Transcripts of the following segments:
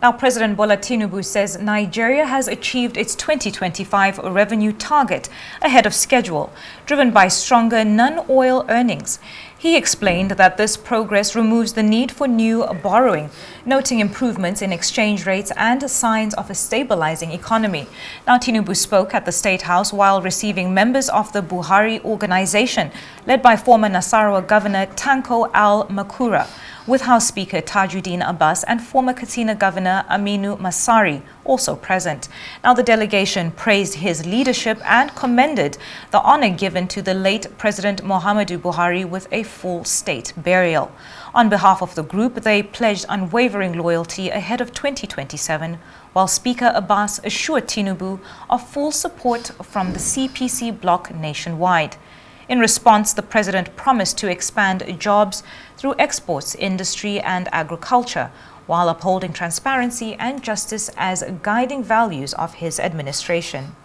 Now, President Bwala says Nigeria has achieved its 2025 revenue target ahead of schedule, driven by stronger non-oil earnings. He explained that this progress removes the need for new borrowing, noting improvements in exchange rates and signs of a stabilizing economy. Now, Tinubu spoke at the State House while receiving members of the Buhari organization, led by former Nasarawa Governor Tanko Al-Makura, with House Speaker Tajuddin Abbas and former Katsina Governor Aminu Masari also present. Now, the delegation praised his leadership and commended the honor given to the late President Muhammadu Buhari with a full state burial. On behalf of the group, they pledged unwavering loyalty ahead of 2027, while Speaker Abbas assured Tinubu of full support from the CPC bloc nationwide. In response, the president promised to expand jobs through exports, industry and agriculture, while upholding transparency and justice as guiding values of his administration.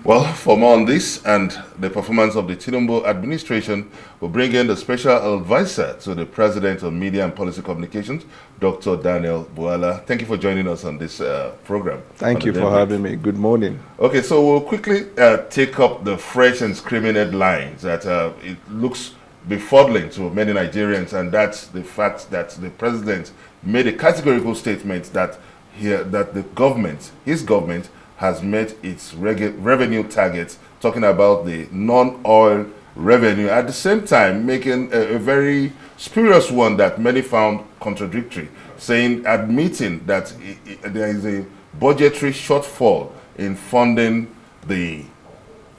Well, for more on this and the performance of the Tinubu administration, we'll bring in the special advisor to the President on Media and Policy Communications, Dr. Daniel Bwala. Thank you for joining us on this program. Thank you for having me. Good morning. Okay, so we'll quickly take up the fresh and screaming headlines that it looks befuddling to many Nigerians, and that's the fact that the president made a categorical statement that the government, his government, has met its revenue targets, talking about the non-oil revenue, at the same time making a very spurious one that many found contradictory, admitting that there is a budgetary shortfall in funding the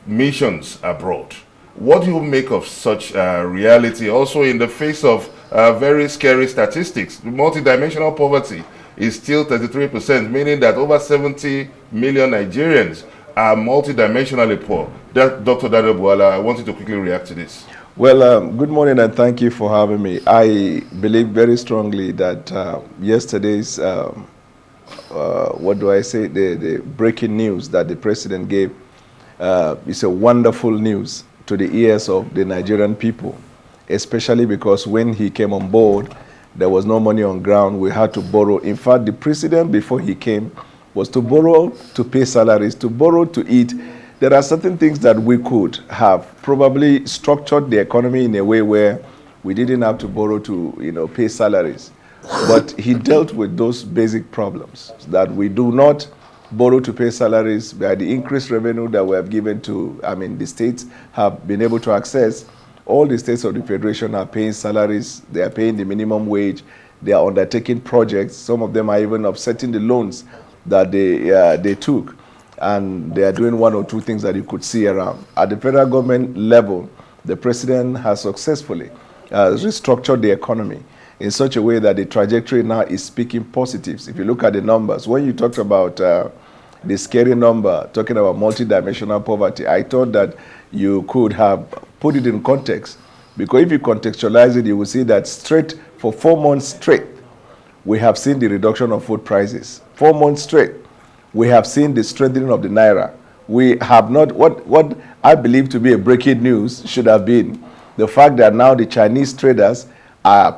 missions abroad. What do you make of such reality, also in the face of very scary statistics? Multidimensional poverty is still 33%, meaning that over 70 million Nigerians are multidimensionally poor. Dr. Daniel Bwala, I want you to quickly react to this. Well, good morning and thank you for having me. I believe very strongly that yesterday's, the breaking news that the president gave is a wonderful news to the ears of the Nigerian people, especially because when he came on board, there was no money on ground. We had to borrow. In fact, the president before he came was to borrow to pay salaries, to borrow to eat. There are certain things that we could have probably structured the economy in a way where we didn't have to borrow to, pay salaries. But he dealt with those basic problems, that we do not borrow to pay salaries by the increased revenue that we have given to, the states have been able to access. All the states of the Federation are paying salaries, they are paying the minimum wage, they are undertaking projects. Some of them are even offsetting the loans that they took. And they are doing one or two things that you could see around. At the federal government level, the president has successfully restructured the economy in such a way that the trajectory now is speaking positives. If you look at the numbers, when you talked about the scary number, talking about multidimensional poverty, I thought that you could have put it in context, because if you contextualize it, you will see that for 4 months straight, we have seen the reduction of food prices. 4 months straight, we have seen the strengthening of the naira. We have not, what I believe to be a breaking news should have been the fact that now the Chinese traders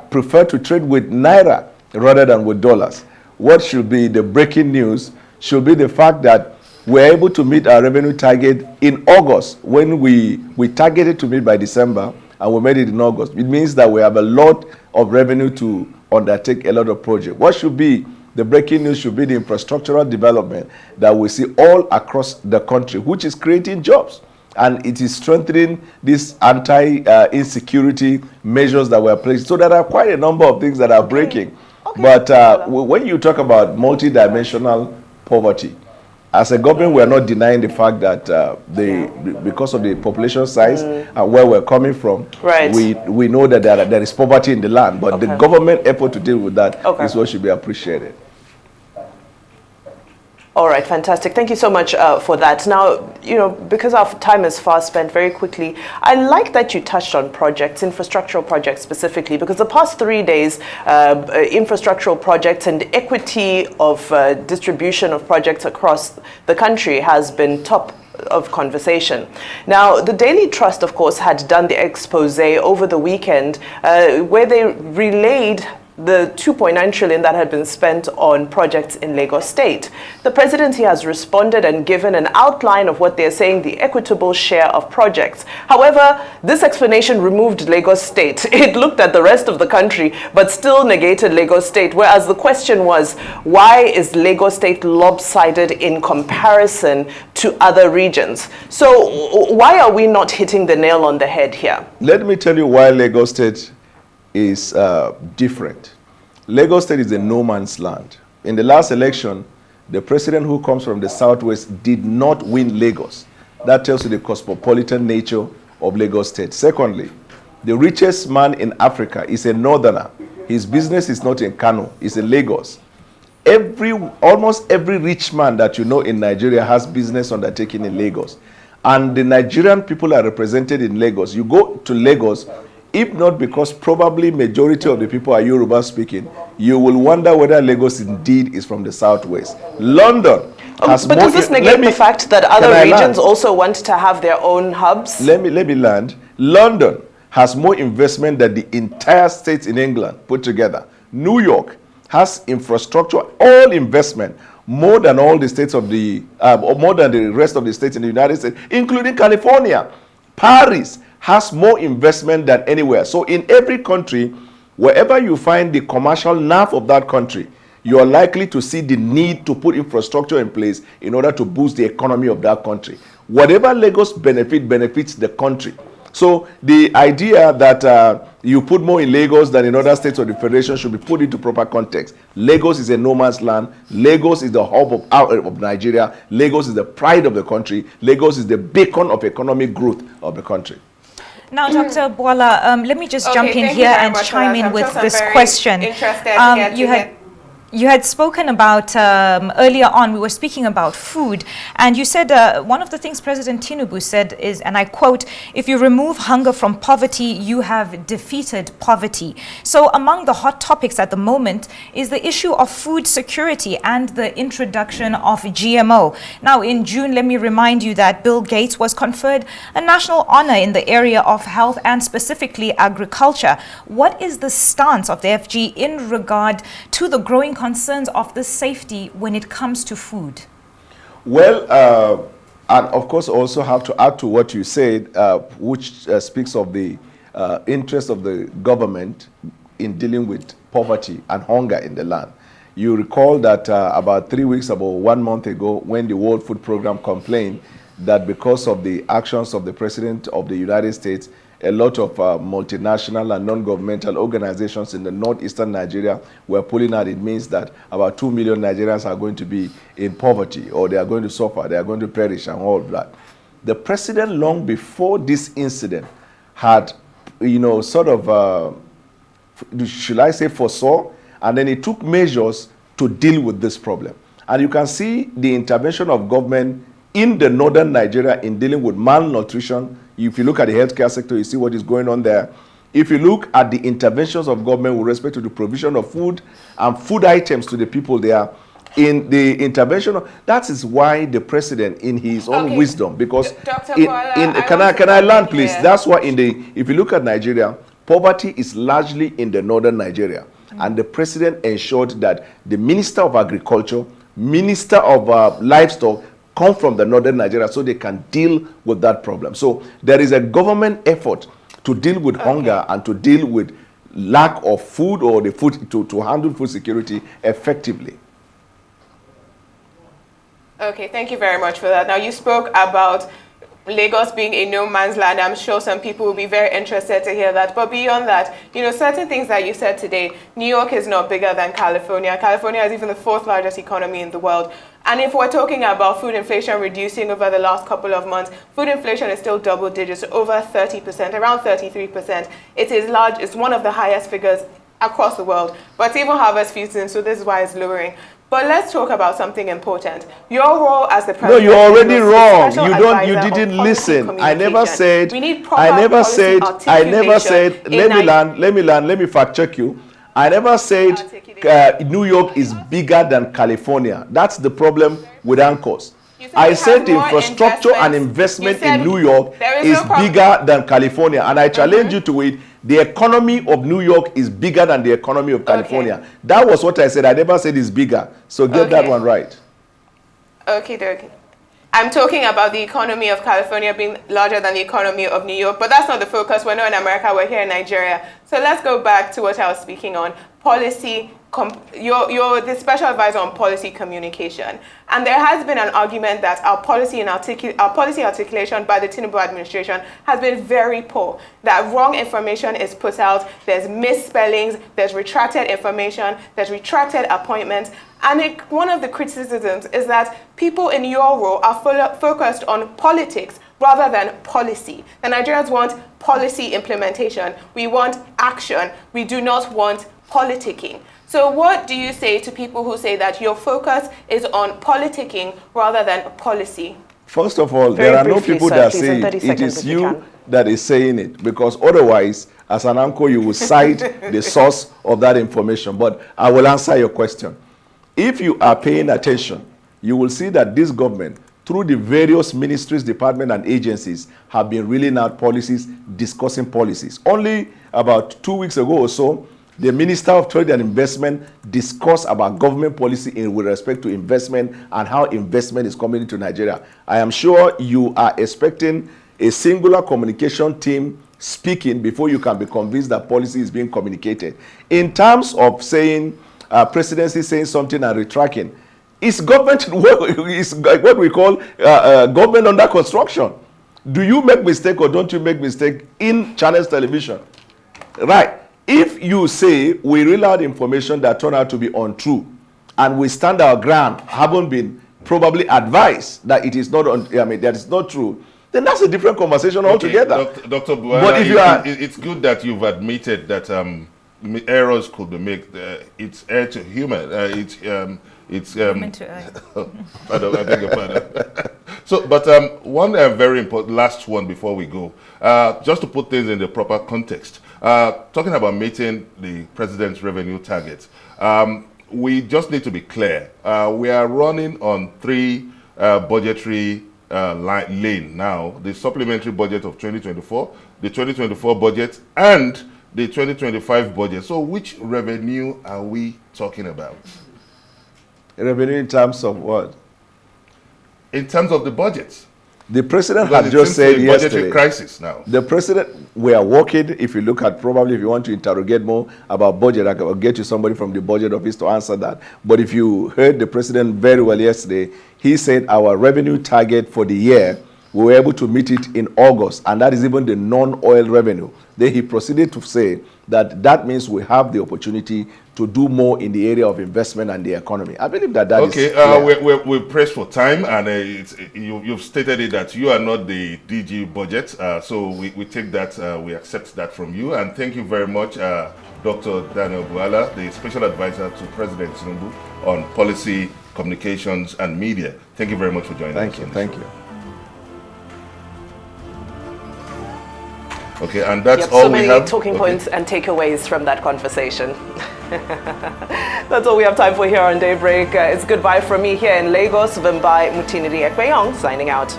prefer to trade with naira rather than with dollars. What should be the breaking news should be the fact that we're able to meet our revenue target in August, when we targeted to meet by December, and we made it in August. It means that we have a lot of revenue to undertake a lot of projects. What should be the breaking news should be the infrastructural development that we see all across the country, which is creating jobs. And it is strengthening these anti-insecurity measures that were placed. So there are quite a number of things that are breaking. Okay. But when you talk about multidimensional poverty, as a government, we are not denying the fact that because of the population size and where we're coming from, right, we know that there is poverty in the land. But the government effort to deal with that is what should be appreciated. All right, fantastic. Thank you so much for that. Now, because our time is fast spent, very quickly, I like that you touched on projects, infrastructural projects specifically, because the past 3 days, infrastructural projects and equity of distribution of projects across the country has been top of conversation. Now, the Daily Trust, of course, had done the expose over the weekend where they relayed the 2.9 trillion that had been spent on projects in Lagos State. The presidency has responded and given an outline of what they're saying the equitable share of projects. However, this explanation removed Lagos State. It looked at the rest of the country, but still negated Lagos State, whereas the question was, why is Lagos State lopsided in comparison to other regions? So why are we not hitting the nail on the head here? Let me tell you why Lagos State is different. Lagos State is a no man's land. In the last election, the president who comes from the southwest did not win Lagos. That tells you the cosmopolitan nature of Lagos State. Secondly, the richest man in Africa is a northerner. His business is not in Kano, it's in Lagos. Almost every rich man that you know in Nigeria has business undertaking in Lagos. And the Nigerian people are represented in Lagos. You go to Lagos, if not because probably majority of the people are Yoruba speaking, you will wonder whether Lagos indeed is from the southwest. London has but does this negate the fact that other regions also want to have their own hubs? Let me land. London has more investment than the entire states in England put together. New York has infrastructure, all investment, more than all the states of the, more than the rest of the states in the United States, including California. Paris has more investment than anywhere. So in every country, wherever you find the commercial nerve of that country, you are likely to see the need to put infrastructure in place in order to boost the economy of that country. Whatever Lagos benefits the country. So the idea that you put more in Lagos than in other states of the federation should be put into proper context. Lagos is a no man's land. Lagos is the hub of Nigeria. Lagos is the pride of the country. Lagos is the beacon of economic growth of the country. Now, Dr. Bwala, let me just jump in here and chime in with this question. You had spoken about, earlier on, we were speaking about food, and you said one of the things President Tinubu said is, and I quote, "If you remove hunger from poverty, you have defeated poverty." So among the hot topics at the moment is the issue of food security and the introduction of GMO. Now, in June, let me remind you that Bill Gates was conferred a national honor in the area of health and specifically agriculture. What is the stance of the FG in regard to the growing concerns of the safety when it comes to food? Well, and of course also have to add to what you said, which speaks of the interest of the government in dealing with poverty and hunger in the land. You recall that about 3 weeks, about 1 month ago, when the World Food Program complained that because of the actions of the President of the United States, a lot of multinational and non-governmental organizations in the northeastern Nigeria were pulling out. It means that about 2 million Nigerians are going to be in poverty, or they are going to suffer, they are going to perish and all of that. The president, long before this incident, had, sort of, should I say, foresaw, and then he took measures to deal with this problem. And you can see the intervention of government in the northern Nigeria in dealing with malnutrition. If you look at the healthcare sector, you see what is going on there. If you look at the interventions of government with respect to the provision of food and food items to the people there, in the intervention, that is why the president, in his own wisdom, because can I land, please? That's why if you look at Nigeria, poverty is largely in the northern Nigeria, and the president ensured that the Minister of Agriculture, Minister of Livestock, come from the northern Nigeria so they can deal with that problem. So there is a government effort to deal with hunger and to deal with lack of food, or the food to handle food security effectively. Okay, thank you very much for that. Now, you spoke about Lagos being a no man's land. I'm sure some people will be very interested to hear that. But beyond that, certain things that you said today, New York is not bigger than California. California is even the 4th largest economy in the world. And if we're talking about food inflation reducing over the last couple of months, food inflation is still double digits, over 30%, around 33%. It is large, it's one of the highest figures across the world. But even harvest season, so this is why it's lowering. But let's talk about something important. Your role as the president. No, you're already wrong. You didn't listen. I never said. We need proper policy articulation. Let me fact check you. I never said New York is bigger than California. That's the problem with anchors. You said I it has said more infrastructure and investment You said in New York there is no problem. bigger than California. And I challenge you to it. The economy of New York is bigger than the economy of California. That was what I said. I never said it's bigger. So get that one right. Okay. I'm talking about the economy of California being larger than the economy of New York, but that's not the focus. We're not in America, we're here in Nigeria. So let's go back to what I was speaking on, policy. You're the special advisor on policy communication. And there has been an argument that our policy articulation by the Tinubu administration has been very poor, that wrong information is put out, there's misspellings, there's retracted information, there's retracted appointments. And one of the criticisms is that people in your role are focused on politics rather than policy. The Nigerians want policy implementation. We want action. We do not want politicking. So what do you say to people who say that your focus is on politicking rather than policy? First of all, there are no people that say it. It is you that is saying it, because otherwise, as an uncle, you will cite the source of that information. But I will answer your question. If you are paying attention, you will see that this government, through the various ministries, departments, and agencies, have been reeling out policies, discussing policies. Only about 2 weeks ago or so, the Minister of Trade and Investment discussed about government policy with respect to investment and how investment is coming into Nigeria. I am sure you are expecting a singular communication team speaking before you can be convinced that policy is being communicated. In terms of saying, presidency saying something and retracting, it's government work, it's what we call government under construction. Do you make mistake or don't you make mistake in channels television? Right. If you say we reel out information that turn out to be untrue, and we stand our ground, haven't been probably advised that it is not, that is not true, then that's a different conversation altogether. Dr. Bwala, but if you are, it's good that you've admitted that errors could be made. It's air to human. It's Human to air. Pardon, I beg your pardon. So, but one very important last one before we go, just to put things in the proper context. Talking about meeting the president's revenue targets, we just need to be clear. We are running on three budgetary lane now: the supplementary budget of 2024, the 2024 budget, and the 2025 budget. So, which revenue are we talking about? Revenue in terms of what? In terms of the budget. The president had just said yesterday. Budgetary crisis now. The president, we are working. If you look at, probably if you want to interrogate more about budget, I will get you somebody from the budget office to answer that. But if you heard the president very well yesterday, he said our revenue target for the year, we were able to meet it in August, and that is even the non-oil revenue. Then he proceeded to say that that means we have the opportunity to do more in the area of investment and the economy. I believe that is okay. We're pressed for time, and you've stated it that you are not the DG budget, so we take that, we accept that from you, and thank you very much, Dr. Daniel Bwala, the Special Advisor to President Tinubu on Policy, Communications, and Media. Thank you very much for joining us. Thank you. Okay, and that's all so we have. So many talking points and takeaways from that conversation. That's all we have time for here on Daybreak. It's goodbye from me here in Lagos. Vimbai Mutinidi Ekpeyong signing out.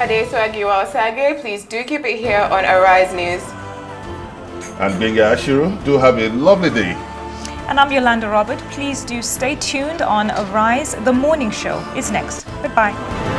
Adeso Agiwa Osage, please do keep it here on Arise News. And Benga Ashiru, do have a lovely day. And I'm Yolanda Robert. Please do stay tuned on Arise. The morning show is next. Goodbye.